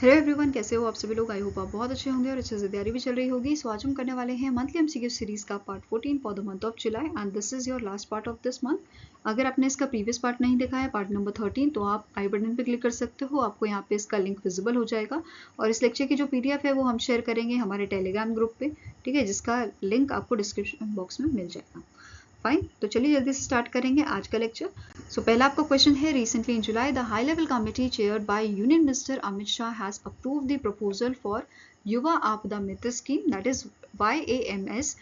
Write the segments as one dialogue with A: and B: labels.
A: Hello everyone, कैसे हो आप सभी लोग। आई होप आप बहुत अच्छे होंगे और अच्छे से तैयारी भी चल रही होगी। सो आज हम करने वाले हैं मंथली एमसीक्यू सीरीज का part 14 for the month of July and this is your last part of this month. अगर आपने इसका प्रीवियस पार्ट नहीं देखा है, पार्ट नंबर 13, तो आप आई बटन पे क्लिक कर सकते हो। आपको यहाँ पे इसका लिंक विजिबल हो जाएगा और इस लेक्चर की जो पीडीएफ है वो हम शेयर करेंगे हमारे टेलीग्राम ग्रुप पे, ठीक है, जिसका लिंक आपको डिस्क्रिप्शन बॉक्स में मिल जाएगा। फाइन, तो चलिए जल्दी से स्टार्ट करेंगे आज का लेक्चर। सो पहला आपका क्वेश्चन है, recently in July the high level committee chaired by union minister Amit Shah has approved the proposal for Yuva Aapda Mitra scheme, that is YAMS,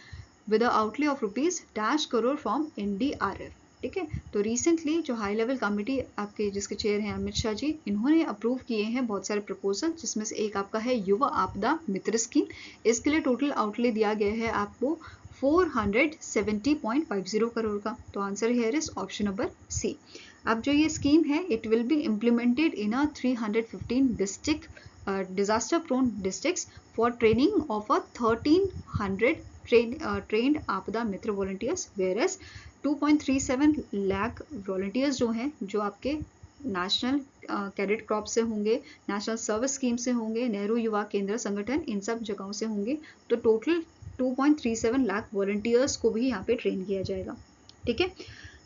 A: with a outlay of ₹- from NDRF। ठीक है, तो रिसेंटली जो हाई लेवल कमिटी आपके जिसके chair हैं अमित शाह जी, इन्होंने approve किए हैं बहुत सारे प्रपोजल, जिसमें से एक आपका है युवा आपदा मित्र स्कीम। इसके लिए टोटल आउटले दिया गया है आपको 470.50 करोड़ का। तो answer here is option number C. अब जो ये स्कीम है, it will be implemented in a 315 district disaster prone districts for training of a 1300 trained Aapda Mitra volunteers, whereas 2.37 lakh volunteers जो हैं, जो आपके नेशनल कैडेट क्रॉप से होंगे, नेशनल सर्विस स्कीम से होंगे, नेहरू युवा केंद्र संगठन, इन सब जगहों से होंगे। तो टोटल 2.37 लाख वॉलंटियर्स को भी यहाँ पे ट्रेन किया जाएगा। ठीक है,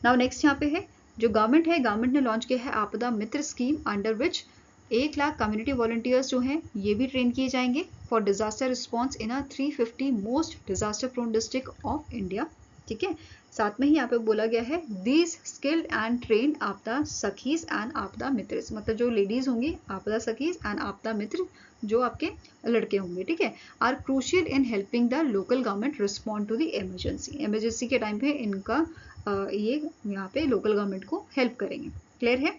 A: नाउ नेक्स्ट यहाँ पे है जो गवर्नमेंट है, गवर्नमेंट ने लॉन्च किया है Aapda Mitra scheme, under which 1 lakh community volunteers जो हैं ये भी ट्रेन किए जाएंगे for disaster response in a 350 most disaster prone district of India. ठीक है, साथ में ही यहाँ पे बोला गया है दीज स्किल्ड एंड ट्रेन्ड आपदा सखीज एंड आपदा मित्र, मतलब जो लेडीज होंगी आपदा सखीज एंड आपदा मित्र जो आपके लड़के होंगे, ठीक है, are crucial in helping the local government respond to the emergency के टाइम पे इनका ये यहाँ पे लोकल गवर्नमेंट को हेल्प करेंगे। क्लियर है।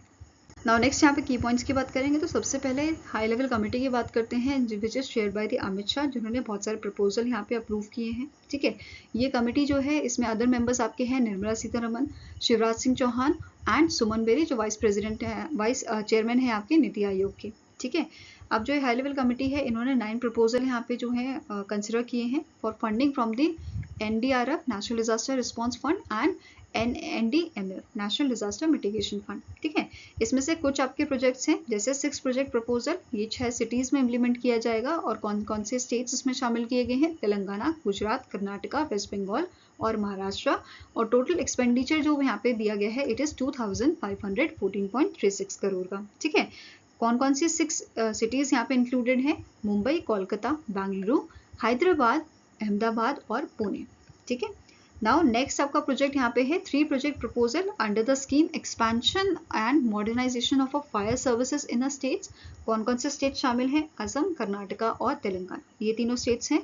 A: नाउ नेक्स्ट यहाँ पे की पॉइंट्स की बात करेंगे तो सबसे पहले हाई लेवल कमेटी की बात करते हैं, which is share by the Amit Shah, जिन्होंने बहुत सारे प्रपोजल यहाँ पे अप्रूव किए हैं। ठीक है, ये कमेटी जो है इसमें अदर मेंबर्स आपके हैं निर्मला सीतारमन, शिवराज सिंह चौहान एंड सुमन बेरी, जो वाइस प्रेसिडेंट है, वाइस चेयरमैन है आपके नीति आयोग के। ठीक है, अब जो हाई लेवल कमेटी है, इन्होंने 9 प्रपोजल यहाँ पे जो है कंसिडर किए हैं for funding from the NDRF national disaster response fund and NDMF national disaster mitigation fund. ठीक है, इसमें से कुछ आपके प्रोजेक्ट्स हैं, जैसे 6 प्रोजेक्ट प्रपोजल, ये 6 सिटीज में इम्प्लीमेंट किया जाएगा। और कौन कौन से स्टेट्स इसमें शामिल किए गए हैं, तेलंगाना, गुजरात, कर्नाटका, वेस्ट बंगाल और महाराष्ट्र। और टोटल एक्सपेंडिचर जो यहाँ पे दिया गया है, इट इज 2514.36 करोड़ का। ठीक है, कौन कौन सी 6 सिटीज यहाँ पे इंक्लूडेड हैं, मुंबई, कोलकाता, बेंगलुरु, हैदराबाद, अहमदाबाद और पुणे। ठीक है, नाउ नेक्स्ट आपका प्रोजेक्ट यहाँ पे है 3 project proposal under the scheme expansion and modernisation of a fire services in a states. कौन कौन से स्टेट शामिल हैं, असम, कर्नाटका और तेलंगाना, ये तीनों स्टेट्स हैं।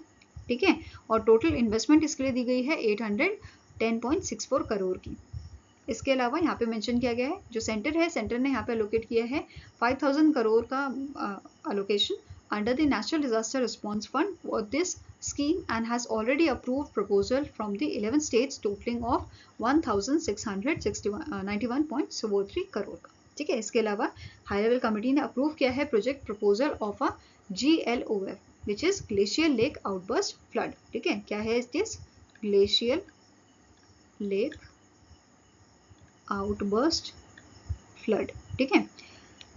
A: ठीक है, और टोटल इन्वेस्टमेंट इसके लिए दी गई है 810.64 करोड़ की। इसके अलावा यहाँ पे मेंशन किया गया है, जो सेंटर है, सेंटर ने यहाँ पे अलोकेट किया है 5000 करोड़ का allocation under the National Disaster Response Fund for this scheme and has already approved proposal from the 11 states totaling of 1691.93 crore का। ठीक है, इसके अलावा हाई लेवल कमेटी ने अप्रूव किया है project proposal of a GLOF which is glacier lake outburst flood. ठीक है, क्या है इस ग्लेशियर लेक आउटबर्स्ट फ्लड। ठीक है,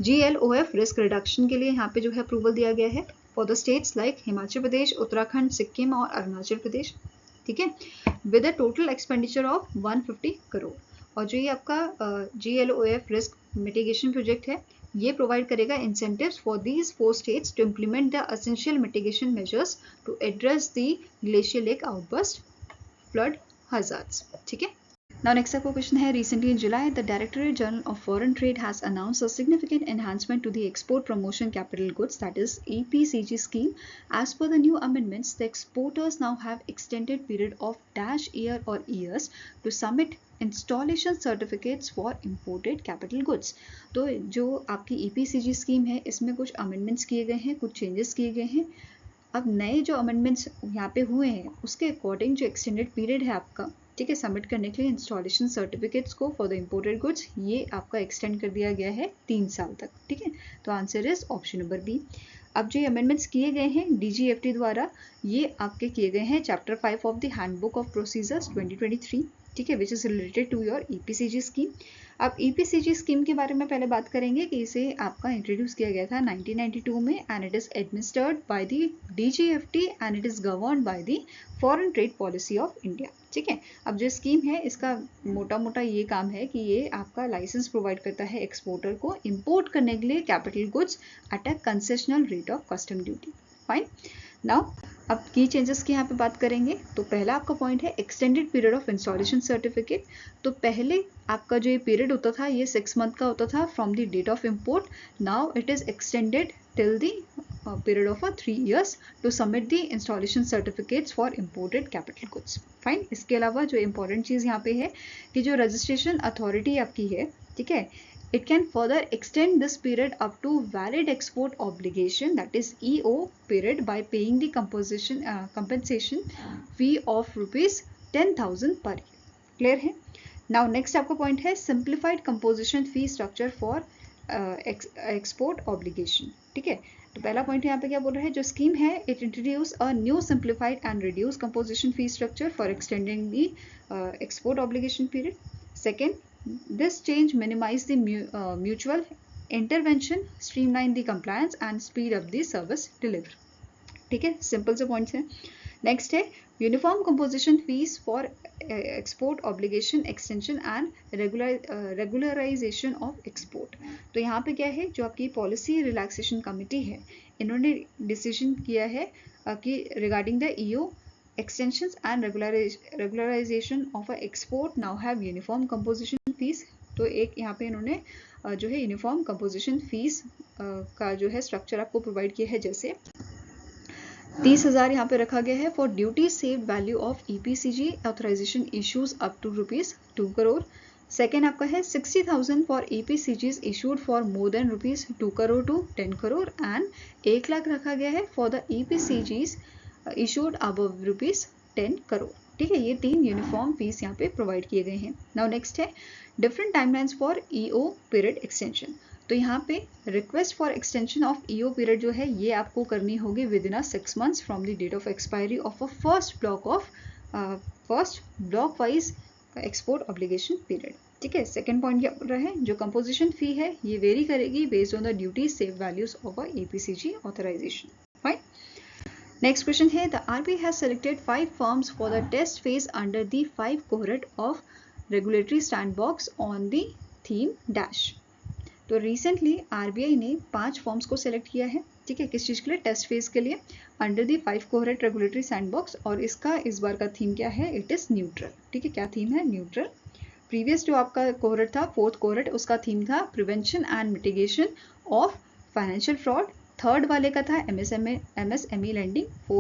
A: GLOF रिस्क रिडक्शन के लिए यहाँ पे जो है अप्रूवल दिया गया है for the states like Himachal Pradesh, Uttarakhand, Sikkim और अरुणाचल प्रदेश। ठीक है, with a total expenditure of 150 crore. और जो ये आपका GLOF रिस्क मिटिगेशन प्रोजेक्ट है, ये प्रोवाइड करेगा incentives for these 4 states to implement the essential mitigation measures to address the glacier lake outburst flood hazards। ठीक है, now next up question है, recently in July the Directorate General of Foreign Trade has announced a significant enhancement to the Export Promotion Capital Goods, that is EPCG scheme. As per the new amendments, the exporters now have extended period of -year or years to submit installation certificates for imported capital goods। तो जो आपकी EPCG scheme है, इसमें कुछ amendments किए गए हैं, कुछ चेंजेस किए गए हैं। अब नए जो अमेंडमेंट्स यहाँ पे हुए हैं, उसके अकॉर्डिंग जो एक्सटेंडेड पीरियड है आपका, ठीक है, सबमिट करने के लिए इंस्टॉलेशन सर्टिफिकेट्स को फॉर द इम्पोर्टेड गुड्स, ये आपका एक्सटेंड कर दिया गया है 3 साल तक। ठीक है, तो answer is option number B. अब जो ये अमेंडमेंट्स किए गए हैं DGFT द्वारा, ये आपके किए गए हैं chapter 5 of the handbook of procedures 2023। ठीक है, which is related to your EPCG scheme. अब EPCG स्कीम के बारे में पहले बात करेंगे कि इसे आपका इंट्रोड्यूस किया गया था 1992 में and it is administered by the DGFT and it is governed by the foreign trade policy of India. ठीक है, अब जो स्कीम है इसका मोटा मोटा ये काम है कि ये आपका लाइसेंस प्रोवाइड करता है एक्सपोर्टर को इंपोर्ट करने के लिए capital goods at a concessional rate of custom duty. Fine, now अब की चेंजेस की यहाँ पे बात करेंगे। तो पहला आपका पॉइंट है extended period of installation certificate. तो पहले आपका जो ये पीरियड होता था ये 6 मंथ का होता था from the date of import, now it is extended till the period of 3 years to submit the installation certificates for imported capital goods. Fine, इसके अलावा जो इम्पोर्टेंट चीज़ यहाँ पे है कि जो रजिस्ट्रेशन अथॉरिटी आपकी है, ठीक है, it can further extend this period up to valid export obligation, that is EO period, by paying the compensation fee of ₹10,000 per year. Clear है? नाउ नेक्स्ट आपका पॉइंट है simplified composition fee structure for export obligation. ठीक है, तो पहला point यहाँ पे क्या बोल रहा है, जो स्कीम है it introduce a new simplified and reduce composition fee structure for extending the export obligation period. Second, this change minimize the mutual intervention, streamline the compliance and speed up the service delivery. ठीक है, simple से points हैं। Next है uniform composition fees for export obligation extension and regularisation of export. तो यहाँ पे क्या है, जो आपकी पॉलिसी रिलैक्सेशन कमिटी है इन्होंने डिसीजन किया है कि regarding the EO extensions and regularization of a export now have uniform composition fees। तो एक यहाँ पे इन्होंने जो है यूनिफॉर्म कंपोजिशन फीस का जो है स्ट्रक्चर आपको प्रोवाइड किया है। जैसे 30,000 यहाँ पे रखा गया है for duty saved value of EPCG authorisation issues up to ₹2 crore. Second आपका है 60,000 for EPCGs issued for more than ₹2 crore to 10 crore and 1 lakh रखा गया है for the EPCGs issued above ₹10 crore. ठीक है, ये 3 यूनिफॉर्म फीस यहाँ पे प्रोवाइड किए गए हैं। नाउ नेक्स्ट है different timelines for EO period extension. तो यहाँ पे request for extension of EO period जो है ये आपको करनी होगी within 6 months from the date of expiry of a first block wise export obligation period. ठीक है, सेकेंड पॉइंट क्या बोल रहा है, जो कंपोजिशन फी है ये वेरी करेगी based on the duty save values of a EPCG authorisation. Fine, next question है the RBI has selected 5 firms for the test phase under the 5 cohort of regulatory sandbox on the theme dash। तो recently RBI ने 5 forms को select किया है। ठीक है, किस चीज़ के लिए, टेस्ट फेज के लिए अंडर दी 5 कोहरेट रेगुलेटरी सैंडबॉक्स। और इसका इस बार का थीम क्या है, इट इज़ न्यूट्रल। ठीक है, क्या थीम है, न्यूट्रल। प्रीवियस जो आपका कोहरेट था 4th कोहरेट उसका थीम था prevention and mitigation of financial fraud. Third वाले का था MSME लैंडिंग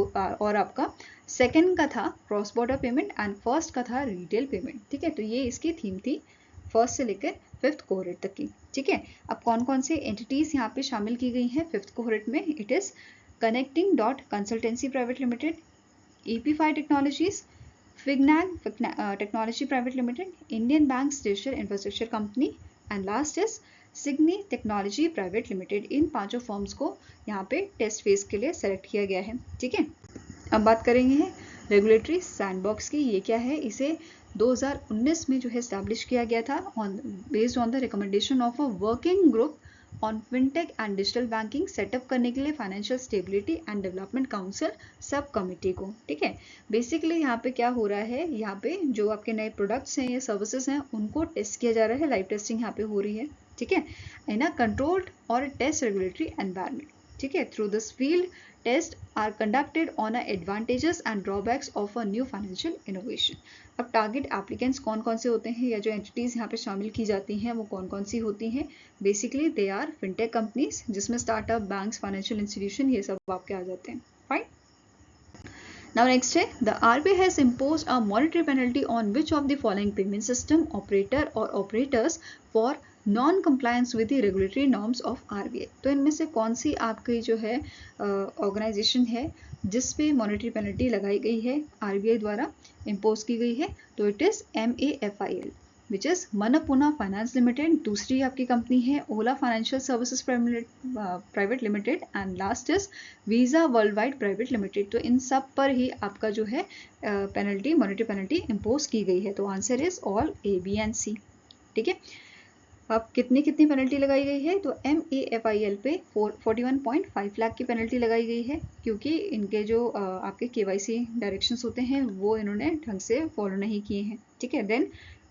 A: और आपका सेकेंड का था cross border payment and first का था रिटेल पेमेंट। ठीक है, तो ये इसकी थीम थी फर्स्ट से लेकर 5th कोहरेट तक की। ठीक है, अब कौन कौन से एंटिटीज यहाँ पे शामिल की गई हैं 5th कोहरेट में, it is connecting dot consultancy private limited, EP5 technologies, FinAGG technology private limited, Indian bank digital infrastructure company and last is Signzy technology private limited. इन 5 फर्म्स को यहाँ पे टेस्ट फेज के लिए सेलेक्ट किया गया है। ठीक है, अब बात करेंगे रेगुलेटरी सैंडबॉक्स की। ये क्या है, इसे 2019 में जो है एस्टैब्लिश किया गया था based on the recommendation of a working group on fintech and digital banking setup करने के लिए financial stability and development council सब कमिटी को। ठीक है, बेसिकली यहाँ पे क्या हो रहा है, यहाँ पे जो आपके नए प्रोडक्ट्स हैं या सर्विसेज हैं उनको टेस्ट किया जा रहा है, लाइव टेस्टिंग यहाँ पे हो रही है। ठीक है, इन अ कंट्रोल्ड और टेस्ट रेगुलेटरी एनवायरनमेंट। ठीक है, through this field test are conducted on advantages and drawbacks of a new financial innovation. अब टारगेट एप्लीकेंट्स कौन कौन से होते हैं या जो एंटिटीज़ यहाँ पे शामिल की जाती हैं वो कौन कौन सी होती हैं, basically they are fintech companies जिसमें स्टार्टअप, बैंक्स, फाइनेंशियल इंस्टीट्यूशन ये सब आपके आ जाते हैं। फाइन, नाउ नेक्स्ट है the RBI has imposed a monetary penalty on which of the following payment system operator और operators for non compliance with the regulatory norms of RBI। तो इनमें से कौन सी आपकी जो है ऑर्गेनाइजेशन है जिस पे मॉनेटरी पेनल्टी लगाई गई है RBI द्वारा इम्पोज की गई है, तो it is MAFIL। Which is Manappuram finance limited, दूसरी आपकी कंपनी है Ola financial services private limited, and last is Visa world wide private limited. तो इन सब पर ही आपका जो है पेनल्टी, मॉनेटरी पेनल्टी इम्पोज की गई है। तो answer is all A, B and C. ठीक है, अब कितनी पेनल्टी लगाई गई है? तो MAFIL पे 41.5 लाख की पेनल्टी लगाई गई है, क्योंकि इनके जो आपके KYC डायरेक्शंस होते हैं वो इन्होंने ढंग से फॉलो नहीं किए हैं। ठीक है, देन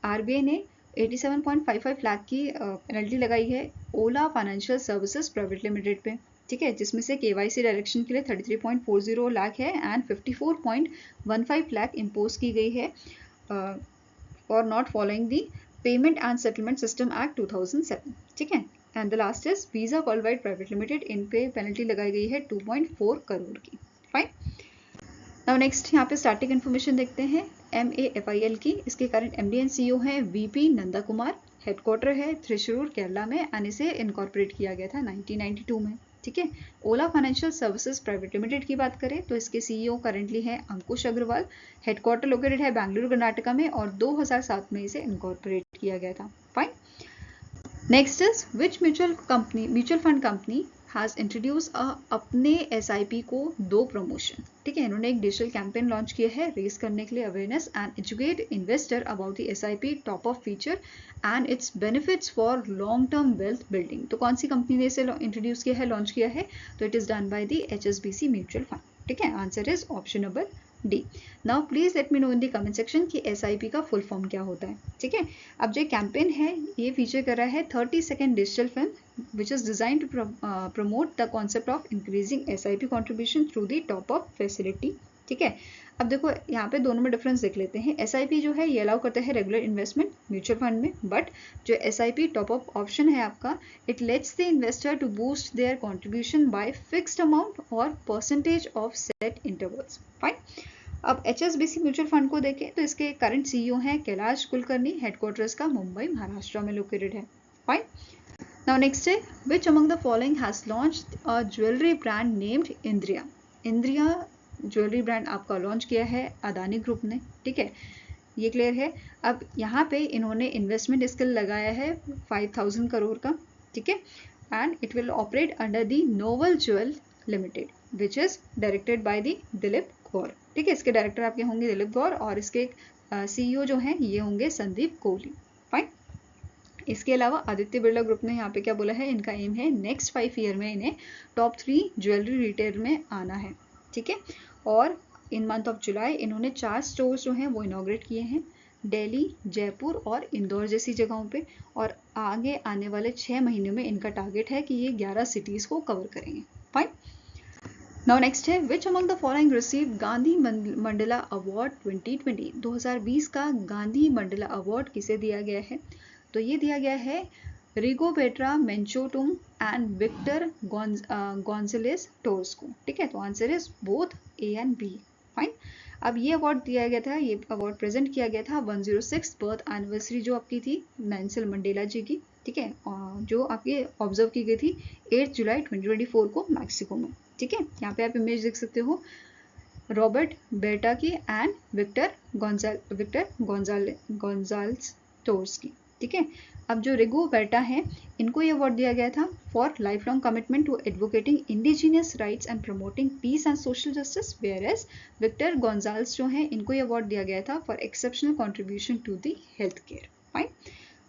A: RBI ने 87.55 लाख की पेनल्टी लगाई है Ola financial services private limited पे। ठीक है, जिसमें से KYC डायरेक्शन के लिए 33.40 लाख है एंड 54.15 लाख इम्पोज की गई है for not following the payment and settlement system act 2007। ठीक है, and the last is Visa world wide private limited, इन पे पेनल्टी लगाई गई है 2.4 करोड़ की। फाइन, नाउ नेक्स्ट यहाँ पे स्टैटिक इन्फॉर्मेशन देखते हैं MAFIL की। इसके करंट MD एंड CEO हैं VP नंदा कुमार, हेडक्वार्टर है त्रिशूर केरला में, एंड इसे इनकॉर्पोरेट किया गया था 1992 में। ठीक है, Ola financial services private limited की बात करें तो इसके CEO करेंटली हैं अंकुश अग्रवाल, हेडक्वार्टर लोकेटेड है बेंगलुरु कर्नाटका में, और 2007 में इसे इनकॉर्पोरेट किया गया था। Fine, next is which mutual fund company has introduce अपने SIP को 2 प्रमोशन। ठीक है, इन्होंने एक डिजिटल कैंपेन लॉन्च किया है रेस करने के लिए awareness and educate investor about the SIP top of feature and it's benefits for long term wealth building. तो कौन सी कंपनी ने इसे इंट्रोड्यूस किया है, लॉन्च किया है? तो it is done by the HSBC mutual fund. ठीक है, answer is option number D. Now please let me know in the comment section कि SIP का फुल फॉर्म क्या होता है। ठीक है, अब जो कैंपेन है ये फीचर कर रहा है 30 second digital film which is design to promote the concept of increasing SIP contribution through the top up facility. ठीक है, अब देखो यहाँ पे दोनों में डिफरेंस देख लेते हैं। SIP जो है ये अलाउ करता है रेगुलर इन्वेस्टमेंट म्यूचुअल फंड में, बट जो SIP टॉप अप ऑप्शन है आपका, it lets the investor to boost their contribution by fixed amount और percentage of set intervals. Fine, अब HSBC म्यूचुअल फंड को देखें तो इसके करंट CEO हैं कैलाश कुलकर्णी, हेडक्वार्टर्स का मुंबई महाराष्ट्र में लोकेटेड है। फाइन, नाउ नेक्स्ट है which among the following has launched a jewellery brand named इंद्रिया। इंद्रिया ज्वेलरी ब्रांड आपका लॉन्च किया है अदानी ग्रुप ने। ठीक है, ये क्लियर है। अब यहाँ पे इन्होंने इन्वेस्टमेंट स्किल लगाया है 5000 करोड़ का। ठीक है, and it will operate under the novel jewel limited which is directed by the Dilip Gaur. ठीक है, इसके डायरेक्टर आपके होंगे दिलीप गौर और इसके CEO जो हैं ये होंगे संदीप कोहली। फाइन, इसके अलावा आदित्य बिरला ग्रुप ने यहाँ पे क्या बोला है, इनका एम है नेक्स्ट 5 ईयर में इन्हें टॉप 3 ज्वेलरी रिटेल में आना है। ठीक है, और इन मंथ ऑफ जुलाई इन्होंने 4 स्टोर्स जो हैं वो इनॉग्रेट किए हैं दिल्ली, जयपुर और इंदौर जैसी जगहों पे, और आगे आने वाले 6 महीनों में इनका टारगेट है कि ये 11 सिटीज को कवर करेंगे। फाइन, नाउ नेक्स्ट है which among the following receive Gandhi Mandla award 2020। 2020 का गांधी मंडला अवार्ड किसे दिया गया है? तो ये दिया गया है रिगोबेट्रा मेंचोटुम एंड विक्टर गोंजालेस टोर्स को। ठीक है, तो answer is both A and B। Fine, अब ये अवार्ड दिया गया था, ये अवार्ड प्रेजेंट किया गया था 106 बर्थ एनिवर्सरी जो आपकी थी नेल्सन मंडेला जी की। ठीक है, जो आपकी ऑब्जर्व की गई थी 8 जुलाई 2024 को मैक्सिको में। ठीक है, यहाँ पे आप इमेज देख सकते हो रॉबर्ट बेटा की एंड विक्टर गोंजाल्स टोर्स की। ठीक है, अब जो रिगो बेटा हैं इनको ये अवार्ड दिया गया था for lifelong commitment to advocating indigenous rights and promoting peace and social justice, whereas Victor Gonzalez जो हैं इनको ये अवार्ड दिया गया था for exceptional contribution to the health care. Fine,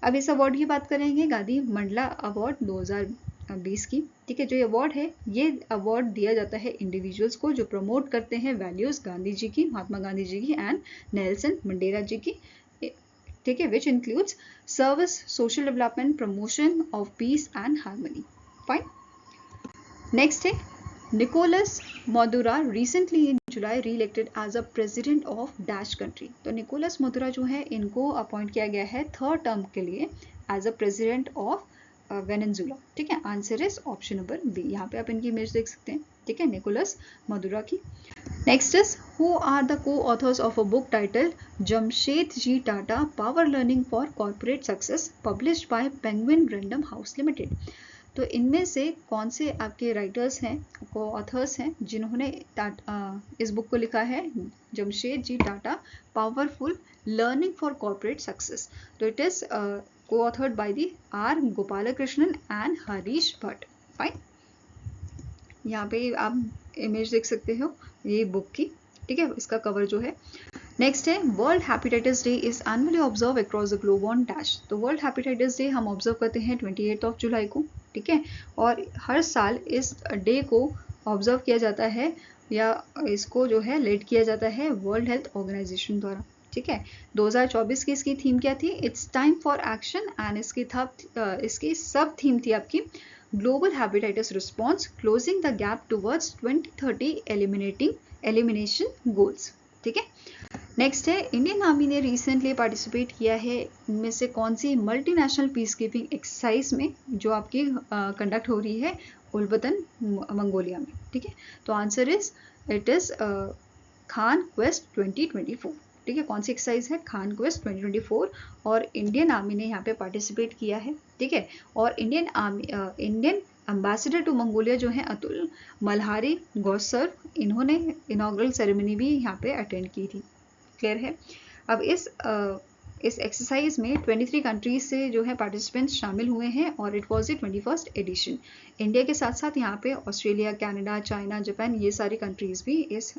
A: अब इस अवार्ड की बात करेंगे गांधी मंडला अवार्ड 2020 की। ठीक है, जो ये अवार्ड है ये अवार्ड दिया जाता है इंडिविजुअल्स को जो प्रमोट करते हैं वैल्यूज गांधी जी की, महात्मा गांधी जी की एंड नेल्सन मंडेला जी की। ठीक है, which includes service, social development, promotion of peace and harmony. Fine, next है Nicolas Maduro recently in July re-elected as a president of dash country. तो निकोलस मदुरा जो है इनको अपॉइंट किया गया है 3rd टर्म के लिए as a president of Venezuela. ठीक है, answer is option number B। यहाँ पे आप इनकी इमेज देख सकते हैं। ठीक है, निकोलस मदुरा की। Next is who are the co-authors of a book titled Jamshed Tata Power Learning for Corporate Success published by Penguin Random House Limited। तो इनमें से कौन से आपके राइटर्स हैं, को ऑथर्स हैं जिन्होंने इस बुक को लिखा है? Jamsetji Tata, powerful learning for corporate success. तो it is co-authored by the R. Gopalakrishnan and Harish Bhatt. फाइन, यहाँ पे आप इमेज देख सकते हो ये बुक की, ठीक है, इसका कवर जो है। नेक्स्ट है world hepatitis day is annually observe across the globe on dash. तो वर्ल्ड हेपेटाइटिस डे हम ऑब्जर्व करते हैं 28 जुलाई को, ठीक है, और हर साल इस डे को ऑब्जर्व किया जाता है या इसको जो है लीड किया जाता है वर्ल्ड हेल्थ ऑर्गेनाइजेशन द्वारा, ठीक है। 2024 की इसकी थीम क्या थी? It's time for action, and इसकी सब थीम थी आपकी global hepatitis response, closing the gap towards 2030 elimination goals, ठीक है। नेक्स्ट है इंडियन आर्मी ने रिसेंटली पार्टिसिपेट किया है इनमें से कौन सी मल्टीनेशनल पीस कीपिंग एक्सरसाइज में जो आपकी कंडक्ट हो रही है उल्बतन मंगोलिया में, ठीक है। तो answer it is Khan quest 2024, ठीक है। कौन सी एक्सरसाइज है? खान क्वेस्ट 2024, और इंडियन आर्मी ने यहाँ पे पार्टिसिपेट किया है, ठीक है। और इंडियन एम्बेसडर टू मंगोलिया जो है अतुल मल्हारी गौसर, इन्होंने इनॉग्रल सेरेमनी भी यहाँ पे अटेंड की थी, क्लियर है। अब इस एक्सरसाइज में 23 कंट्रीज से जो है पार्टिसिपेंट्स शामिल हुए हैं और it was the 21st edition. India के साथ साथ यहाँ पे ऑस्ट्रेलिया, कनाडा, चाइना, जापान, ये सारी कंट्रीज भी इस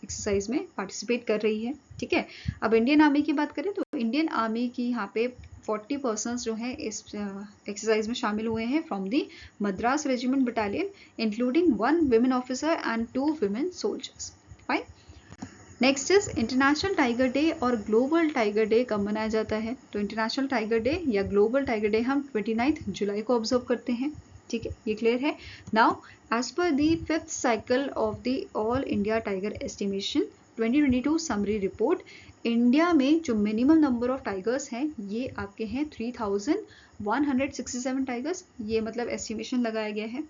A: एक्सरसाइज में पार्टिसिपेट कर रही है, ठीक है। अब इंडियन आर्मी की बात करें तो इंडियन आर्मी की यहाँ पे 40 पर्सनस जो हैं इस एक्सरसाइज में शामिल हुए हैं from the Madras regiment battalion, including 1 women officer and 2 women soldiers, fine. Next is international tiger day और ग्लोबल टाइगर डे कब मनाया जाता है? तो इंटरनेशनल टाइगर डे या ग्लोबल टाइगर डे हम 29 जुलाई को ऑब्जर्व करते हैं, ठीक है, ये क्लियर है। Now as per the 5th cycle of the all India tiger estimation 2022 summary report, India में जो मिनिमम नंबर ऑफ टाइगर्स हैं ये आपके हैं 3167 टाइगर्स, ये मतलब एस्टिमेशन लगाया गया है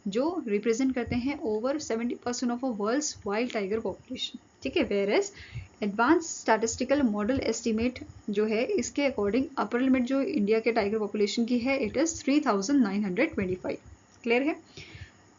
A: जो रिप्रेजेंट करते हैं over 70% of a world's wild tiger population, ठीक है। Whereas advance statistical model estimate जो है इसके अकॉर्डिंग अपर लिमिट जो इंडिया के टाइगर पॉपुलेशन की है इट इज 3925, क्लियर है।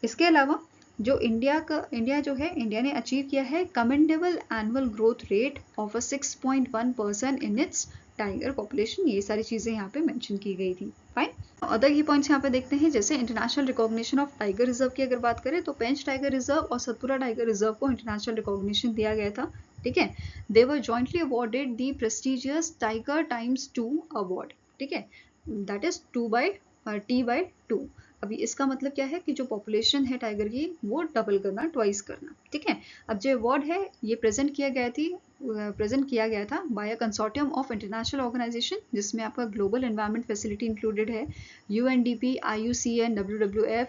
A: इसके अलावा जो इंडिया जो है इंडिया ने अचीव किया है commendable annual growth rate of 6.1% in its tiger population, ये सारी चीजें यहाँ पे मेंशन की गई थी, फाइन। अदर की पॉइंट्स यहाँ पे देखते हैं, जैसे international recognition of tiger reserve की अगर बात करें तो पेंच टाइगर रिजर्व और सतपुरा टाइगर रिजर्व को इंटरनेशनल रिकॉग्निशन दिया गया था, ठीक है। दे वर जॉइंटली अवॉर्डेड दी प्रेस्टिजियस टाइगर ×2 अवार्ड, ठीक है, दैट इज T/2। अभी इसका मतलब क्या है कि जो पॉपुलेशन है टाइगर की वो डबल करना, ट्वाइस करना, ठीक है। अब जो अवार्ड है ये प्रेजेंट किया गया था by a consortium of international organisation जिसमें आपका ग्लोबल एनवायरनमेंट फैसिलिटी इंक्लूडेड है, UNDP, IUCN, WWF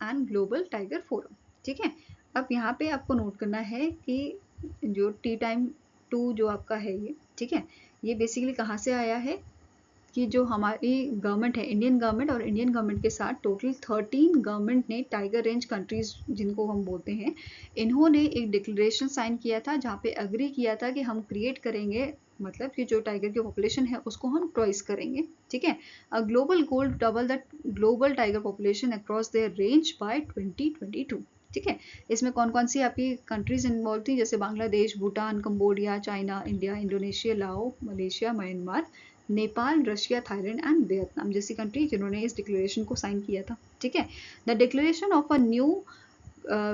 A: and global tiger forum, ठीक है। अब यहाँ पे आपको नोट करना है कि जो T/2 जो आपका है ये, ठीक है, ये बेसिकली कहाँ से आया है कि जो हमारी गवर्नमेंट है, इंडियन गवर्नमेंट, और इंडियन गवर्नमेंट के साथ टोटल 13 गवर्नमेंट ने टाइगर रेंज कंट्रीज जिनको हम बोलते हैं, इन्होंने एक डिक्लेरेशन साइन किया था जहाँ पे अग्री किया था कि हम क्रिएट करेंगे, मतलब कि जो टाइगर की पॉपुलेशन है उसको हम ट्वाइस करेंगे, ठीक है। A global goal double the global tiger population across their range by 2022, ठीक है। इसमें कौन कौन सी आपकी कंट्रीज इन्वॉल्व थी, जैसे Bangladesh, Bhutan, Cambodia, China, India, Indonesia, Lao, Malaysia, Myanmar, Nepal, Russia, Thailand and Vietnam जैसी कंट्री जिन्होंने इस डिक्लेरेशन को साइन किया था, ठीक है। The declaration of a new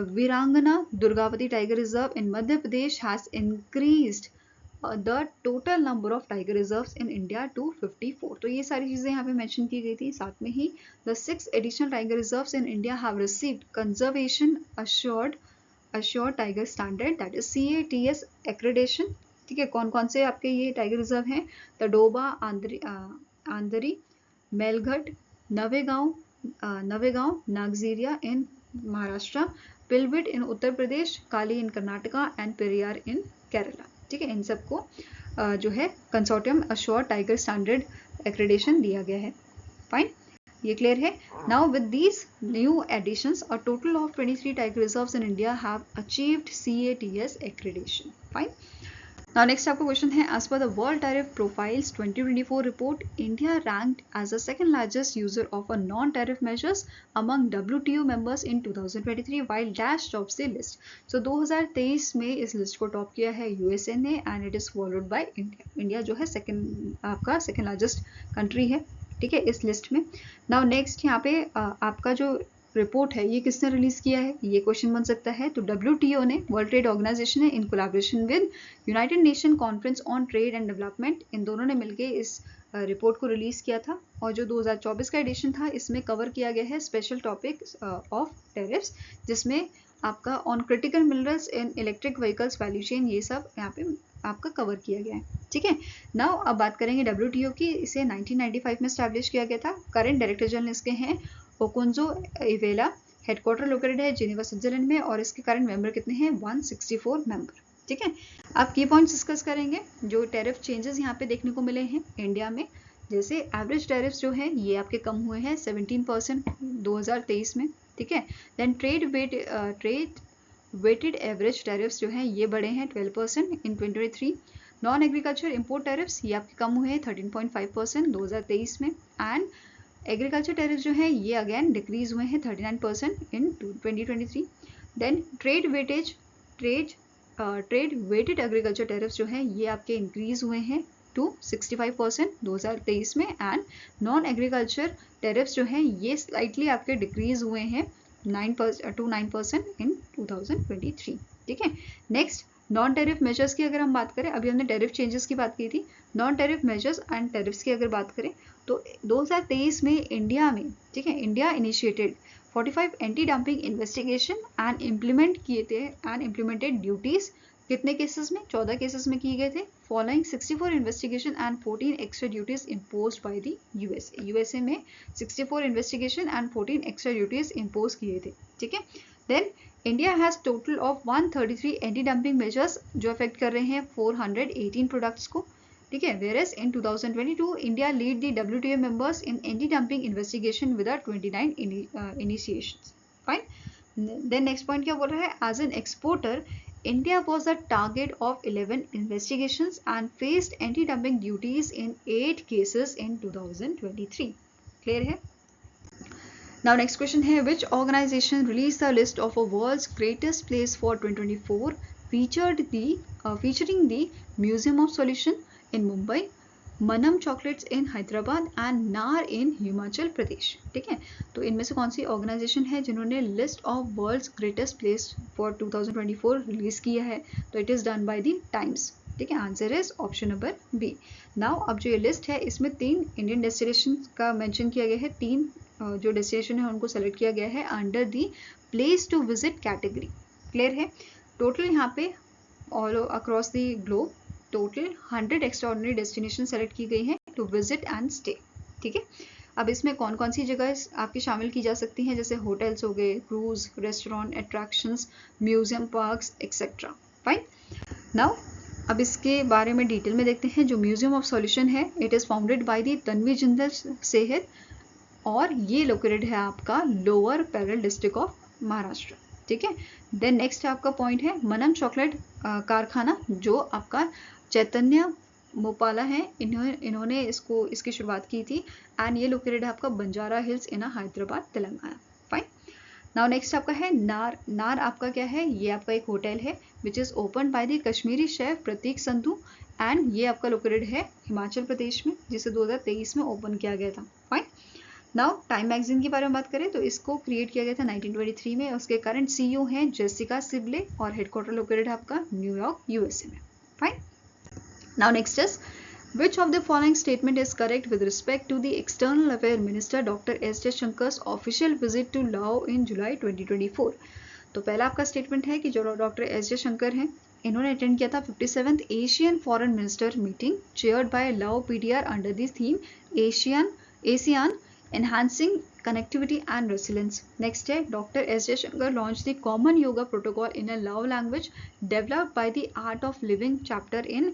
A: Veerangana Durgavati tiger reserve in Madhya Pradesh has increased the total number of tiger reserves in India to 54। तो ये सारी चीजें यहाँ पे मेंशन की गई थी। साथ में ही the 6 additional tiger reserves in India have received conservation assured tiger standard that is CATS accreditation, ठीक है। कौन कौन से आपके ये टाइगर रिजर्व हैं? Tadoba, Andhari, Melghat, Navegaon, Nagzira in Maharashtra, Pilibhit in Uttar Pradesh, Kali in Karnataka and Periyar in Kerala, ठीक है। इन सबको जो है consortium assured tiger standard accreditation दिया गया है, फाइन, ये क्लियर है। Now with these new additions a total of 23 tiger reserves in India have achieved CATS accreditation, fine. Now next आपका क्वेश्चन है, as per the world tariff profiles 2024 report, India ranked as the second largest user of a non tariff measures among WTO members in 2023 while dash tops the list. So 2023 में इस list को top किया है USA ने and it is followed by India. India जो है आपका second largest country है, ठीक है, इस लिस्ट में। नाउ नेक्स्ट यहाँ पे आपका जो रिपोर्ट है ये किसने रिलीज किया है, ये क्वेश्चन बन सकता है। तो WTO ने, वर्ल्ड ट्रेड ऑर्गेनाइजेशन ने, in collaboration with United Nation conference on trade and development, इन दोनों ने मिलकर इस रिपोर्ट को रिलीज किया था। और जो 2024 का एडिशन था इसमें कवर किया गया है स्पेशल टॉपिक ऑफ टैरिफ्स, जिसमें आपका on critical minerals in electric vehicles value chain, ये सब यहाँ पे आपका कवर किया गया है, ठीक है। नाउ अब बात करेंगे WTO की। इसे 1995 में स्टैब्लिश किया गया था। करंट डायरेक्टर जनरल इसके हैं ओकुंजो इवेला, हेडक्वार्टर लोकेटेड है जिनेवा स्विट्जरलैंड में, और इसके करंट मेंबर कितने हैं, 164 मेंबर, ठीक है। अब की पॉइंट्स डिस्कस करेंगे जो टैरिफ चेंजेस यहाँ पे देखने को मिले हैं इंडिया में। जैसे एवरेज टैरिफ्स जो है ये आपके कम हुए हैं 17% 2023 में, ठीक है। Then trade weighted average tariffs जो हैं ये बढ़े हैं 12% in 2023। Non agriculture import tariffs ये आपके कम हुए हैं 13.5% 2023 में। एंड एग्रीकल्चर टैरिफ जो है ये अगेन डिक्रीज हुए हैं 39% in 2023। Then trade weighted agriculture tariff जो है ये आपके इंक्रीज हुए हैं टू 65% 2023 में। एंड नॉन एग्रीकल्चर टैरिफ जो हैं ये स्लाइटली आपके डिक्रीज हुए हैं 9% इन 2023, ठीक है। नेक्स्ट नॉन टैरिफ मेजर्स की अगर हम बात करें, अभी हमने टैरिफ चेंजेस की बात की थी, non tariff measures and tariffs की अगर बात करें तो 2023 में इंडिया में, ठीक है, India initiated 45 anti dumping investigation and implement किए थे एंड इम्प्लीमेंटेड ड्यूटीज। कितने केसेस में, 14 केसेस में किए गए थे। Following 64 investigation and 14 extra duties imposed by the USA में 64 investigation and 14 extra duties impose किए थे, ठीक है। Then India has total of 133 anti dumping measures जो अफेक्ट कर रहे हैं 418 प्रोडक्ट्स को, ठीक है। Whereas in 2022 India lead the WTO members in anti-dumping investigation with 29 initiations. Fine. Then next point क्या बोल रहा है, as an exporter India was the target of 11 investigations and faced anti-dumping duties in 8 cases in 2023. Clear है? Now next question है, which organization released the list of a world's greatest place for 2024 featuring the Museum of Solution in Mumbai, Manam chocolates in Hyderabad and Naar in Himachal Pradesh, ठीक है। तो इनमें से कौन सी organisation है जिन्होंने list of world's greatest place for 2024 release किया है, तो it is done by the Times, ठीक है। Answer is option number B. Now अब जो ये लिस्ट है इसमें 3 इंडियन डेस्टिनेशन का मेंशन किया गया है, 3 जो डेस्टिनेशन है उनको सेलेक्ट किया गया है under the place to visit category. Clear है? टोटल यहाँ पे all across the globe total 100 extraordinary destination select की गई हैं टू विजिट एंड स्टे, ठीक है। अब इसमें कौन कौन सी जगह आपकी शामिल की जा सकती हैं, जैसे होटल्स हो गए, cruise, restaurant, attractions, museum, parks etcetera. Fine. Now अब इसके बारे में डिटेल में देखते हैं। जो म्यूजियम ऑफ सॉल्यूशन है it is founded by the Tanvi Jindal सेहत और ये लोकेटेड है आपका lower parallel district of Maharashtra, ठीक है। देन नेक्स्ट आपका पॉइंट है मनम चॉकलेट कारखाना जो आपका चैतन्य मोपाला है, इन्होंने इसकी शुरुआत की थी एंड ये लोकेटेड है आपका Banjara Hills in Hyderabad Telangana. Fine. Now next आपका है नार। नार आपका क्या है, ये आपका एक होटल है which is open by the Kashmiri chef Prateek Sandhu and ये आपका लोकेटेड है हिमाचल प्रदेश में, जिसे 2023 में ओपन किया गया था। फाइन। नाउ टाइम मैगजीन के बारे में बात करें तो इसको क्रिएट किया गया था 1923 में। उसके करंट CEO हैं जेसिका सिबले और हेडक्वार्टर लोकेटेड है आपका न्यूयॉर्क USA में। Fine. Now next is, which of the following statement is correct with respect to the External Affairs Minister Dr. S. Jaishankar's official visit to Laos in July 2024? तो पहला आपका statement है कि जो doctor S Jaishankar हैं इन्होंने attend किया था 57th Asian foreign minister meeting chaired by लाओ PDR under this theme ASEAN enhancing connectivity and resilience. Next है Dr. S. Jaishankar launched the common yoga protocol in a Lao language developed by the Art of Living chapter in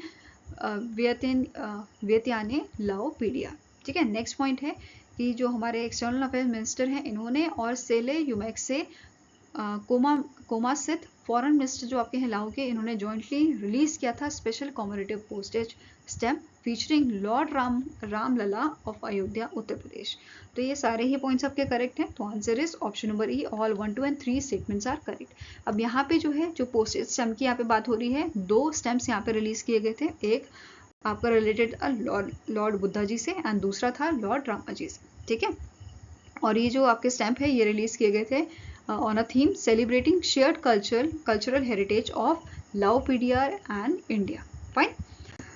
A: Vietnam लाओ PDR, ठीक है। Next point है कि जो हमारे external affair minister हैं इन्होंने और सेले यूमैक्स से कोमासित फॉरेन मिनिस्टर जो आपके हैं लाओ के, इन्होंने जॉइंटली रिलीज किया था special commemorative postage stamp featuring Lord Ramlalla of Ayodhya Uttar Pradesh. तो ये सारे ही पॉइंट्स आपके करेक्ट हैं। तो answer is option number E, all 1, 2 and 3 statements are correct. अब यहाँ पे जो है जो पोस्टेज स्टैम्प की यहाँ पे बात हो रही है, 2 स्टैम्प्स यहाँ पे रिलीज किए गए थे, एक आपका रिलेटेड लॉर्ड बुद्धा जी से एंड दूसरा था लॉर्ड रामा जी से, ठीक है। और ये जो आपके स्टैम्प है ये रिलीज किए गए थे on a theme celebrating shared cultural heritage of Lao PDR and India. Fine.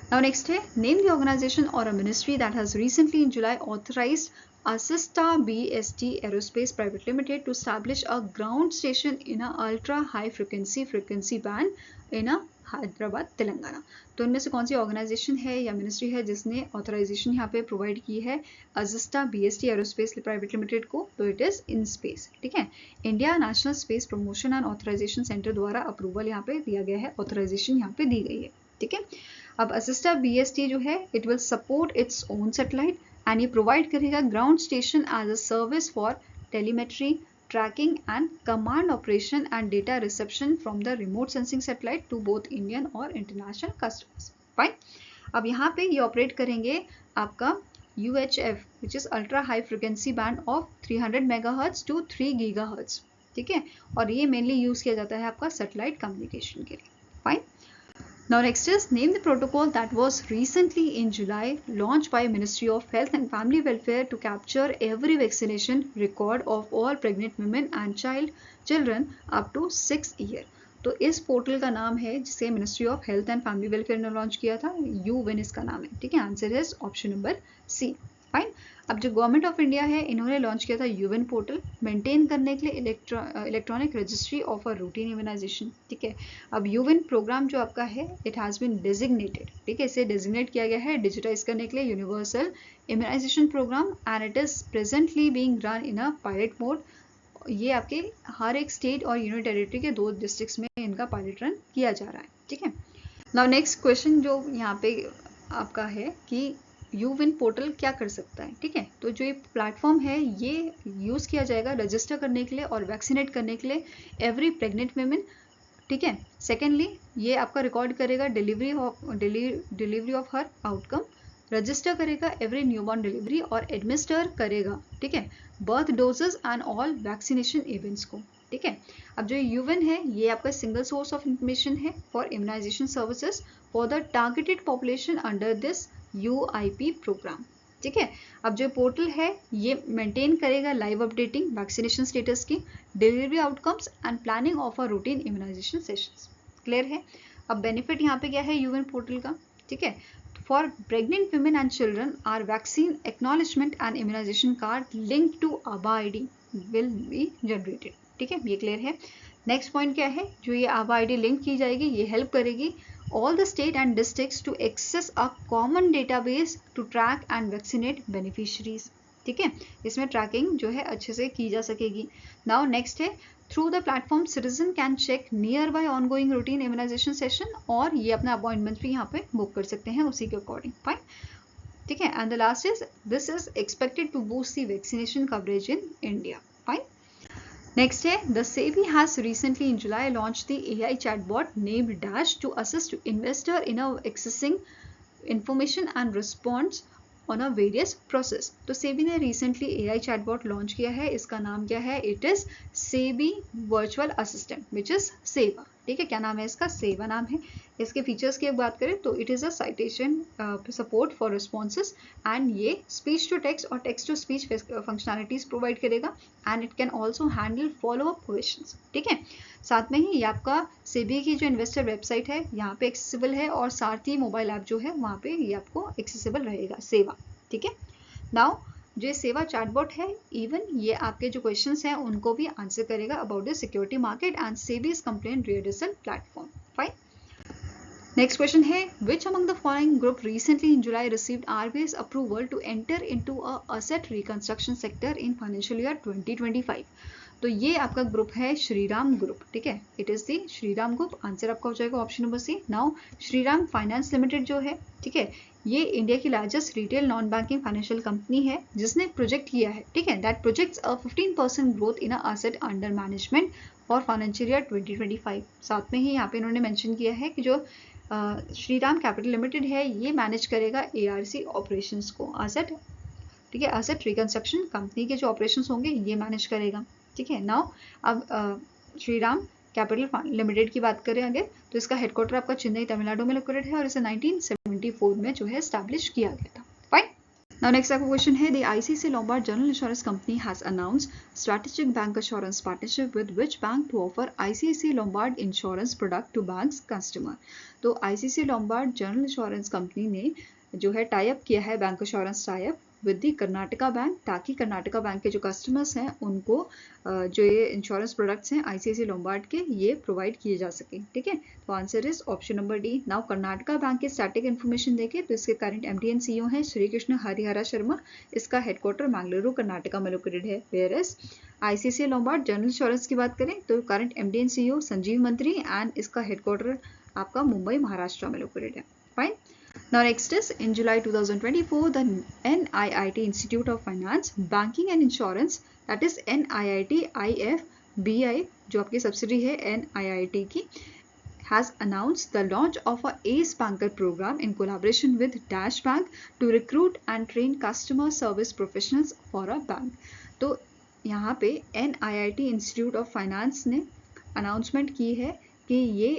A: Now next है, name the organization or a ministry that has recently in July authorized Asista BST Aerospace Private Limited to establish a ground station in a ultra high frequency band in a Hyderabad Telangana. तो इनमें से कौन सी organisation है या ministry है जिसने authorisation यहाँ पे प्रोवाइड की है Azista BST aerospace private limited को? तो इट इज इन स्पेस, ठीक है। India national space promotion and authorisation centre द्वारा अप्रूवल यहाँ पे दिया गया है, ऑथराइजेशन यहाँ पे दी गई है, ठीक है। अब असिस्टा BST जो है it will support its own satellite and ये प्रोवाइड करेगा ground station as a service for telemetry, tracking and command operation and data reception from the remote sensing satellite to both Indian और international customers. Fine. अब यहाँ पे ये operate करेंगे आपका UHF which is ultra high frequency band of 300 MHz to 3 GHz, ठीक है। और ये मेनली यूज किया जाता है आपका सैटेलाइट कम्युनिकेशन के लिए। Fine. Now next is name the protocol that was recently in July launched by Ministry of Health and Family Welfare to capture every vaccination record of all pregnant women and children up to 6 years. तो इस portal का नाम है जिसे ministry of health and family welfare ने launch किया था, यूविन इसका नाम है, ठीक है। Answer is option number C. Fine. अब जो गवर्नमेंट ऑफ इंडिया है इन्होंने लॉन्च किया था यूविन पोर्टल मेंटेन करने के लिए electronic registry of a routine immunisation, ठीक है। अब यूविन प्रोग्राम जो आपका है इट हैज़ बीन डेजिग्नेटेड, ठीक है, इसे डेजिग्नेट किया गया है डिजिटाइज करने के लिए universal immunisation programme and it is presently being run in a pilot mode. ये आपके हर एक स्टेट और यूनियन टेरिटरी के 2 डिस्ट्रिक्ट्स में इनका पायलट रन किया जा रहा है, ठीक है। नाउ नेक्स्ट क्वेश्चन जो यहाँ पे आपका है कि यूविन पोर्टल क्या कर सकता है, ठीक है। तो जो ये प्लेटफॉर्म है ये यूज़ किया जाएगा रजिस्टर करने के लिए और वैक्सीनेट करने के लिए एवरी प्रेग्नेंट वुमेन, ठीक है। सेकेंडली ये आपका रिकॉर्ड करेगा डिलीवरी ऑफ हर आउटकम, रजिस्टर करेगा एवरी न्यूबॉर्न डिलीवरी और एडमिनिस्टर करेगा, ठीक है, birth doses and all vaccination events को, ठीक है। अब जो यूविन है ये आपका सिंगल सोर्स ऑफ इंफॉर्मेशन है for immunisation services for the targeted population under this UIP programme, ठीक है। अब जो पोर्टल है ये मेंटेन करेगा लाइव अपडेटिंग वैक्सीनेशन स्टेटस की, delivery outcomes and planning of a routine immunisation sessions. Clear है। अब बेनिफिट यहाँ पे क्या है यूविन पोर्टल का, ठीक है। For pregnant women and children are vaccine acknowledgement and immunisation card link to Abha ID will be generated, ठीक है, ये क्लियर है। नेक्स्ट पॉइंट क्या है, जो ये आभा ID लिंक की जाएगी ये हेल्प करेगी all the state and districts to access a common database to track and vaccinate beneficiaries, ठीक है। इसमें ट्रैकिंग जो है अच्छे से की जा सकेगी। नाउ नेक्स्ट है through the platform citizen can check nearby ongoing routine immunisation session और ये अपना अपॉइंटमेंट भी यहाँ पे बुक कर सकते हैं उसी के अकॉर्डिंग। फाइन, ठीक है। And the last is this is expected to boost the vaccination coverage in India. Fine. Next है the SEBI has recently in July launched the AI chatbot named Dash to assist investor in accessing information and response on a various process। तो सेबी ने recently AI chatbot launch किया है, इसका नाम क्या है, it is SEBI virtual assistant which is सेवा, ठीक है। क्या नाम है इसका, सेवा नाम है। इसके फीचर्स की बात करें तो it is a citation support for responses and ये स्पीच टू टेक्स्ट और text to speech functionalities provide करेगा and it can also handle follow up questions, ठीक है। साथ में ही ये आपका सेबी की जो इन्वेस्टर वेबसाइट है यहाँ पे एक्सेसिबल है और साथ ही मोबाइल ऐप जो है वहाँ पे ये आपको एक्सेसिबल रहेगा सेवा, ठीक है। नाउ जो सेवा चैटबॉट है इवन ये आपके जो क्वेश्चंस हैं उनको भी आंसर करेगा about the security market and SEBI's complaint redressal platform. Fine. Next question है which among the following group recently in July received RBI's approval to enter into a asset reconstruction sector in financial year 2025। तो ये आपका group है Shriram group, ठीक है, it is the Shriram group. Answer आपका हो जाएगा option number C. Now Shriram finance limited जो है, ठीक है, ये इंडिया की largest retail non banking financial company है जिसने प्रोजेक्ट किया है, ठीक है, that projects a 15% growth in asset under management for financial year 2025। साथ में ही यहाँ पे इन्होंने मेंशन किया है कि जो श्रीराम कैपिटल लिमिटेड है ये मैनेज करेगा ARC ऑपरेशंस को, एसेट, ठीक है, एसेट रिकंस्ट्रक्शन कंपनी के जो ऑपरेशंस होंगे ये मैनेज करेगा, ठीक है। नाउ अब श्रीराम कैपिटल लिमिटेड की बात करें अगर, तो इसका हेडक्वार्टर आपका चेन्नई तमिलनाडु में लोकेटेड है और इसे 1974 में जो है एस्टैब्लिश किया गया था। फाइन। नाउ नेक्स्ट आपका क्वेश्चन है, the ICICI Lombard general insurance company has announced strategic bancassurance partnership with which bank to offer ICICI Lombard insurance product to bank's customer. तो ICICI Lombard general insurance company ने जो है tie up किया है, bancassurance tie up with the Karnataka bank, ताकि Karnataka bank के जो customers हैं उनको जो ये इंश्योरेंस प्रोडक्ट्स हैं ICICI Lombard के ये प्रोवाइड किए जा सके, ठीक है। तो answer is option number D. Now Karnataka bank के स्टैटिक इन्फॉर्मेशन देखें तो इसके करंट MD एंड CEO हैं श्री कृष्ण हरिहरा शर्मा, इसका हेडक्वार्टर मैंगलुरु कर्नाटका में लोकेटेड है। Whereas ICICI Lombard general insurance की बात करें तो current MD and CEO Sanjeev Mantri and इसका हेडक्वार्टर आपका मुंबई महाराष्ट्र में लोकेटेड है। Fine. Now next is in July 2024 the NIIT Institute of Finance, Banking and Insurance, that is NIIT IFBI जो आपकी सब्सिडी है NIIT की, has announced the launch of a ACE Banker program in collaboration with Dash Bank to recruit and train customer service professionals for a bank। तो यहाँ पे NIIT Institute of Finance ने announcement की है कि ये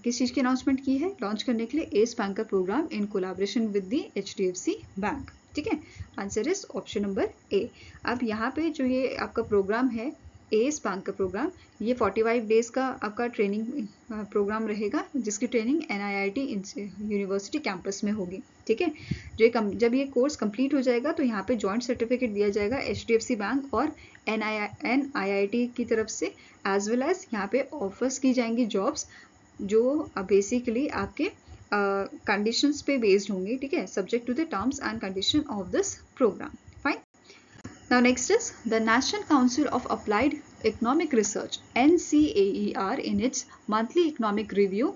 A: किस चीज़ की अनाउंसमेंट की है, लॉन्च करने के लिए ace banker programme in collaboration with the HDFC bank, ठीक है। Answer is option number A. अब यहाँ पे जो ये आपका प्रोग्राम है एस बैंकर प्रोग्राम, ये 45 डेज का आपका ट्रेनिंग प्रोग्राम रहेगा जिसकी ट्रेनिंग NIIT यूनिवर्सिटी कैंपस में होगी, ठीक है। जब ये कोर्स कंप्लीट हो जाएगा तो यहाँ पे जॉइंट सर्टिफिकेट दिया जाएगा HDFC बैंक और NIIT की तरफ से, एज वेल एज यहाँ पे ऑफर्स की जाएंगी जॉब्स जो बेसिकली आपके कंडीशंस पे बेस्ड होंगी, ठीक है, subject to the terms and condition of this programme. Fine. Now next is the national council of applied economic research NCAER in its monthly economic review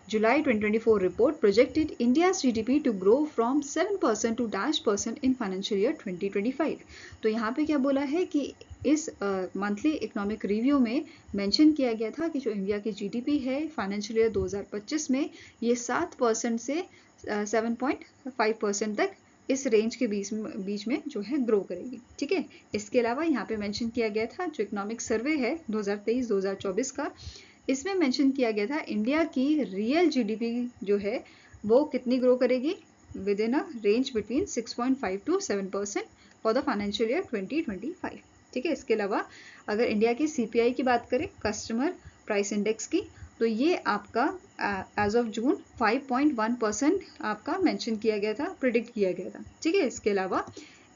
A: July 2024 report projected India's GDP to grow from 7% to -% in financial year 2025। तो यहाँ पे क्या बोला है कि इस monthly economic review में mention किया गया था कि जो इंडिया की GDP है फाइनेंशियल ईयर 2025 में ये 7% से 7.5% तक इस रेंज के बीच में जो है ग्रो करेगी, ठीक है। इसके अलावा यहाँ पे मेंशन किया गया था जो इकोनॉमिक सर्वे है 2023-2024 का, इसमें मेंशन किया गया था इंडिया की रियल GDP जो है वो कितनी ग्रो करेगी, with in a range between 6.5 to 7% for the financial year 2025, ठीक है। इसके अलावा अगर इंडिया की CPI की बात करें, कस्टमर प्राइस इंडेक्स की, तो ये आपका एज ऑफ जून 5.1% आपका मेंशन किया गया था, प्रिडिक्ट किया गया था, ठीक है। इसके अलावा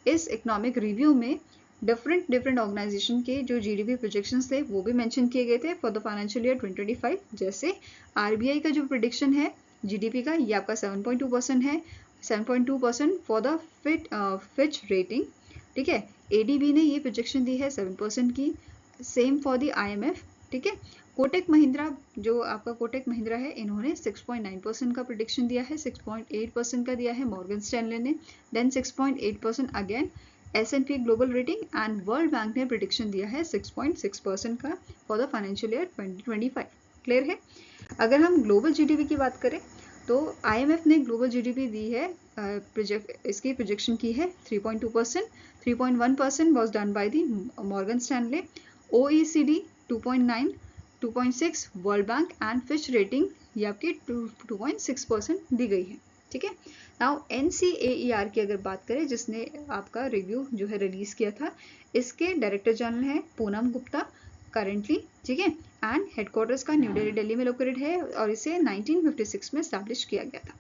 A: इस इकोनॉमिक रिव्यू में डिफरेंट ऑर्गेनाइजेशन के जो GDP प्रोजेक्शंस थे वो भी मेंशन किए गए थे फॉर द फाइनेंशियल ईयर 2025। जैसे RBI का जो प्रिडिक्शन है GDP का ये आपका 7.2% है, 7.2% फॉर द फिच रेटिंग, ठीक है। ADB ने ये प्रोजेक्शन दी है 7% की, सेम फॉर द IMF, ठीक है। कोटक महिंद्रा जो आपका कोटक महिंद्रा है इन्होंने 6.9% का प्रिडिक्शन दिया है, 6.8% का दिया है मॉर्गन स्टैनले ने, then 6.8% again S&P global rating and world bank ने प्रिडिक्शन दिया है 6.6% का for the financial year 2025। Clear है। अगर हम ग्लोबल GDP की बात करें तो IMF ने ग्लोबल GDP दी है, इसकी प्रोजेक्शन की है 3.2%, 3.1% was done by the Morgan Stanley, OECD 2.9, 2.6 world bank and Fitch rating ये आपकी 2.6% दी गई है, ठीक है। नाउ NCAER की अगर बात करें जिसने आपका रिव्यू जो है रिलीज किया था, इसके डायरेक्टर जनरल हैं पूनम गुप्ता करेंटली, ठीक है, एंड हेडक्वार्टर्स का न्यू दिल्ली में लोकेटेड है और इसे 1956 में एस्टैब्लिश किया गया था।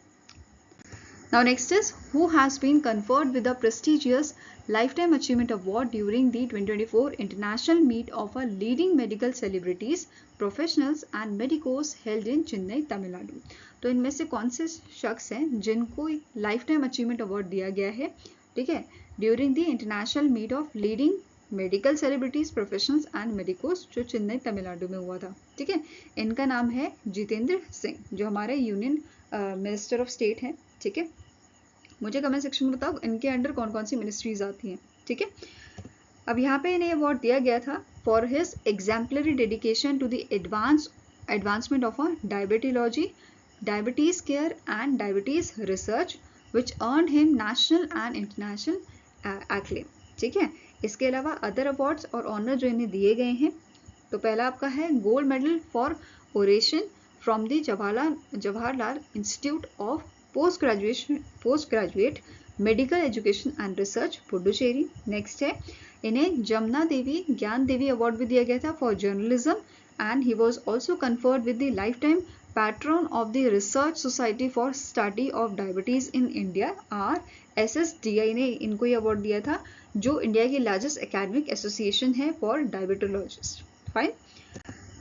A: Now next is who has been conferred with the prestigious Lifetime Achievement Award during the 2024 International Meet of a Leading Medical Celebrities, Professionals and Medicos held in Chennai, Tamil Nadu। तो इनमें से कौन से शख्स हैं जिनको लाइफ टाइम अचीवमेंट अवार्ड दिया गया है, ठीक है, during the international meet of leading medical celebrities, professionals and medicos, जो चेन्नई तमिलनाडु में हुआ था। ठीक है, इनका नाम है जितेंद्र सिंह, जो हमारे यूनियन मिनिस्टर ऑफ स्टेट हैं। ठीक है, मुझे कमेंट सेक्शन में बताओ इनके अंडर कौन कौन सी मिनिस्ट्रीज आती हैं। ठीक है, अब यहाँ पे इन्हें अवार्ड दिया गया था for his exemplary dedication to the advancement of diabetology, diabetes care and diabetes research, which earn him national and international acclaim. ठीक है, इसके अलावा अदर अवार्ड्स और ऑनर जो इन्हें दिए गए हैं, तो पहला आपका है gold medal for oration from the Jawaharlal institute of post graduate medical education and research, Puducherry. Next है इन्हें जमुना देवी ज्ञान देवी अवार्ड भी दिया गया था for journalism, and he was also conferred with the life time pattern of the research society for study of diabetes in India, RSSDI ने इनको ये अवार्ड दिया था, जो इंडिया की लार्जेस्ट एकेडमिक एसोसिएशन है for diabetologist. Fine.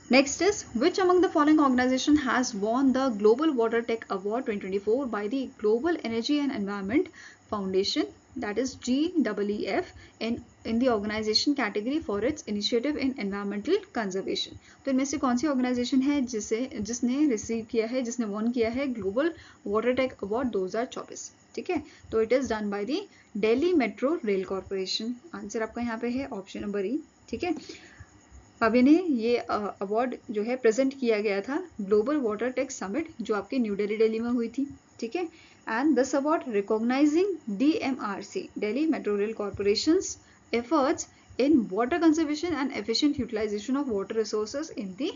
A: Next is, which among the following organization has won the Global Water Tech Award 2024 by the Global Energy and Environment Foundation, that is GEEF, in the organization category for its initiative in environmental conservation। तो इनमें से कौन सी organisation है जिसने receive किया है, जिसने von किया है ग्लोबल वाटर टेक अवार्ड 2024। ठीक है, तो it is done by the Delhi metro rail corporation. Answer आपका यहाँ पे है ऑप्शन नंबर ई। ठीक है, अब इन्हें ये अवार्ड जो है प्रेजेंट किया गया था ग्लोबल वाटर टेक समिट, जो आपके न्यू दिल्ली में हुई थी। ठीक है, and this award recognising DMRC, Delhi metro rail corporation's efforts in water conservation and efficient utilisation of water resources in the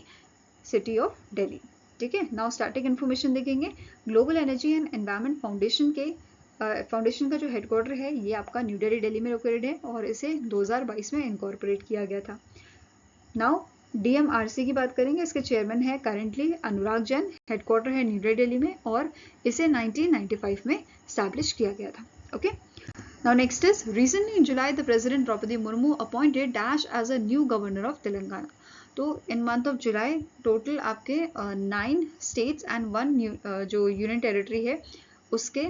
A: city of Delhi. ठीक है, नाउ स्टैटिक इन्फॉर्मेशन देखेंगे। Global energy and environment foundation का जो हेडक्वार्टर है ये आपका new Delhi में located है, और इसे 2022 में इनकॉर्पोरेट किया गया था। नाउ DMRC की बात करेंगे, इसके चेयरमैन है करेंटली अनुराग जैन, हेडक्वार्टर है न्यू दिल्ली में, और इसे 1995 में स्टैब्लिश किया गया था। Okay, now next is, recently in July the president Droupadi Murmu appointed dash as a new governor of Telangana. तो in month of July total आपके 9 स्टेट्स एंड 1 जो यूनियन टेरिटरी है उसके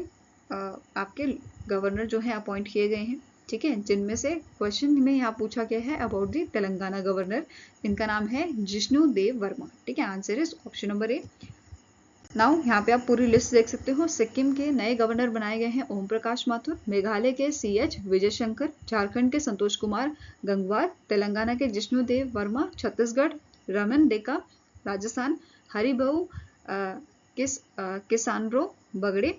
A: आपके गवर्नर जो है अपॉइंट किए गए हैं। ठीक है, जिनमें से क्वेश्चन में यहाँ पूछा गया है अबाउट द तेलंगाना गवर्नर, इनका नाम है जिष्णु देव वर्मा। ठीक है, answer is option number A. Now यहाँ पे आप पूरी लिस्ट देख सकते हो। सिक्किम के नए गवर्नर बनाए गए हैं ओम प्रकाश माथुर, मेघालय के CH विजय शंकर, झारखंड के संतोष कुमार गंगवार, तेलंगाना के जिष्णु देव वर्मा, छत्तीसगढ़ रमन डेका, राजस्थान हरिभाऊ किसानरो बगड़े,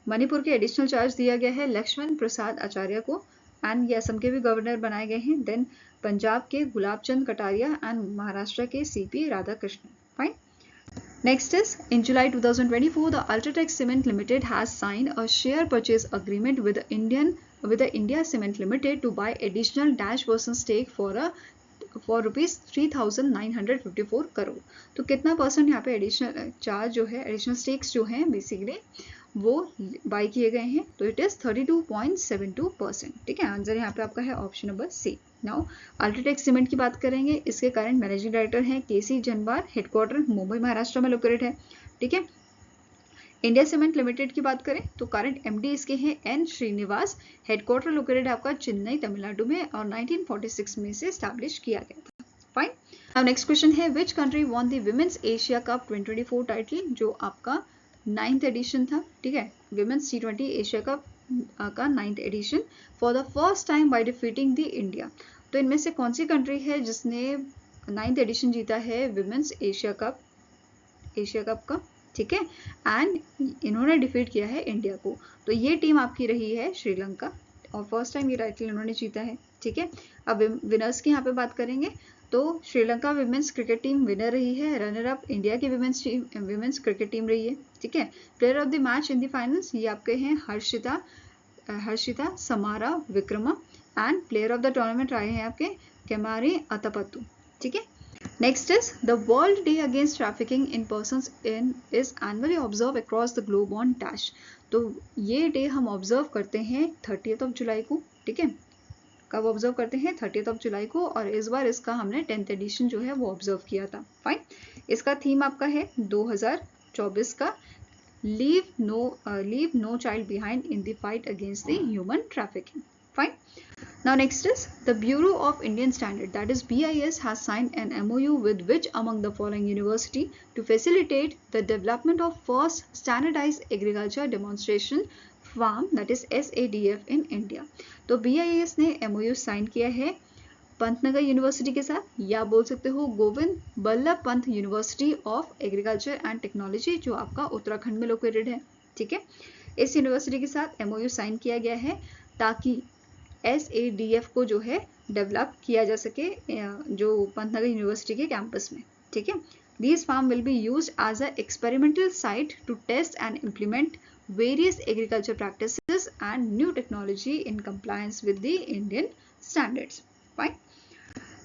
A: मणिपुर के एडिशनल चार्ज दिया गया है लक्ष्मण प्रसाद आचार्य को, एंड ये असम के भी गवर्नर बनाए गए हैं। देन पंजाब के गुलाब चंद कटारिया एंड महाराष्ट्र के CP Radhakrishnan. Fine. Next is, in July 2024 the UltraTech cement limited has sign a share purchase agreement with India cement limited to buy additional -% stake for rupees 3,954 crore. तो कितना परसेंट यहाँ पे एडिशनल चार्ज जो है, additional stakes जो हैं basically वो bye किए गए हैं, तो इट इज 32.72%। ठीक है, आंसर यहाँ पे आपका है option number C. Now UltraTech cement की बात करेंगे, इसके करंट मैनेजिंग डायरेक्टर हैं KC जनवार, हेडक्वार्टर मुंबई महाराष्ट्र में लोकेटेड है। ठीक है, इंडिया सीमेंट लिमिटेड की बात करें तो करंट MD इसके हैं N श्रीनिवास, हेडक्वार्टर लोकेटेड है आपका चेन्नई तमिलनाडु में, और 1946 में से स्टैब्लिश किया गया था। फाइन। अब नेक्स्ट क्वेश्चन है, which country won the women's Asia cup 2024 title, जो आपका 9th एडिशन था। ठीक है, विमेंस T20 एशिया कप का 9th edition for the first time by defeating the India. तो इनमें से कौन सी कंट्री है जिसने 9th एडिशन जीता है विमेंस एशिया कप का। ठीक है, एंड इन्होंने डिफीट किया है इंडिया को। तो ये टीम आपकी रही है श्रीलंका, और फर्स्ट टाइम ये टाइटल इन्होंने जीता है। ठीक है, अब विनर्स की यहाँ पे बात करेंगे तो Sri Lanka women's cricket team winner रही है, रनर अप इंडिया की विमेंस क्रिकेट टीम रही है। ठीक है, player of the match in the finals ये आपके हैं Harshitha Samarawickrama, and player of the tournament रहे हैं आपके केमारी अतपत्तु। ठीक है, next is, the world day against trafficking in persons is annually observe across the globe on dash. तो ये डे हम ऑब्जर्व करते हैं 30th ऑफ जुलाई को। ठीक है, कब ऑब्जर्व करते हैं 30th ऑफ जुलाई को, और इस बार इसका हमने 10th एडिशन जो है वो ऑब्जर्व किया था। फाइन, इसका थीम आपका है 2024 का leave no child behind in the fight against the human trafficking. Fine. Now next is the Bureau of Indian Standard, that is BIS, has signed an MOU with which among the following university to facilitate the development of first standardized agriculture demonstration farm, that is SADF in India. तो BIS ने MOU sign किया है Pantnagar university के साथ, या बोल सकते हो Govind Ballabh Pant university of agriculture and technology, जो आपका उत्तराखंड में लोकेटेड है। ठीक है, इस यूनिवर्सिटी के साथ MOU साइन किया गया है ताकि SADF को जो है डेवलप किया जा सके जो पंतनगर यूनिवर्सिटी के कैंपस में। ठीक है, These farm will be used as an experimental site to test and implement various agriculture practices and new technology in compliance with the Indian standards. Fine.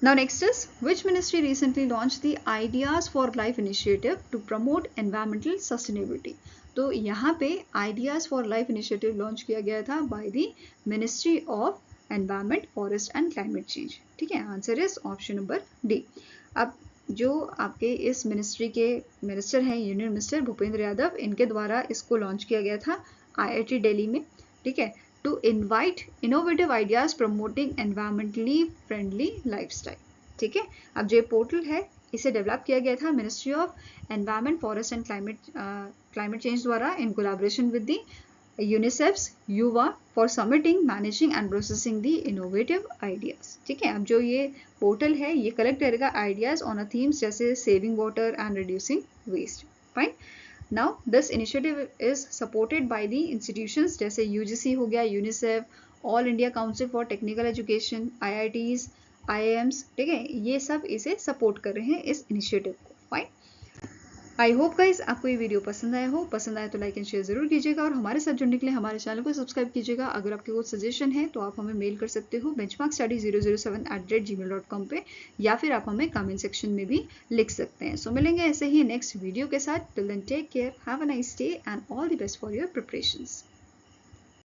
A: Now next is, which ministry recently launched the Ideas for Life initiative to promote environmental sustainability? तो यहाँ पे Ideas for Life initiative launch किया गया था by the Ministry of Environment, Forest and Climate Change. ठीक है, answer is option number D. अब जो आपके इस मिनिस्ट्री के मिनिस्टर हैं, यूनियन मिनिस्टर भूपेंद्र यादव, इनके द्वारा इसको लॉन्च किया गया था IIT दिल्ली में। ठीक है, to invite innovative ideas promoting environmentally friendly lifestyle. ठीक है, अब जो पोर्टल है इसे डेवलप किया गया था ministry of environment, forest and climate change द्वारा in collaboration with the UNICEF's YuWaah for submitting, managing and processing the innovative ideas. ठीक है, अब जो ये पोर्टल है ये कलेक्ट करेगा आइडियाज ऑन अ थीम्स जैसे saving water and reducing waste. Fine. Now this initiative is supported by the institutions जैसे UGC हो गया, UNICEF, all India council for technical education, IITs, IIMs। ठीक है, ये सब इसे सपोर्ट कर रहे हैं इस इनिशिएटिव को। फाइन। आई होप गाइस आपको ये वीडियो पसंद आया हो। पसंद आया तो लाइक एंड शेयर जरूर कीजिएगा और हमारे साथ जुड़ने के लिए हमारे चैनल को सब्सक्राइब कीजिएगा। अगर आपके कुछ सजेशन है तो आप हमें मेल कर सकते हो benchmarkstudy007@gmail.com पे, या फिर आप हमें कमेंट सेक्शन में भी लिख सकते हैं। सो मिलेंगे ऐसे ही नेक्स्ट वीडियो के साथ। Till then take care, have a nice day and all the best for your preparations.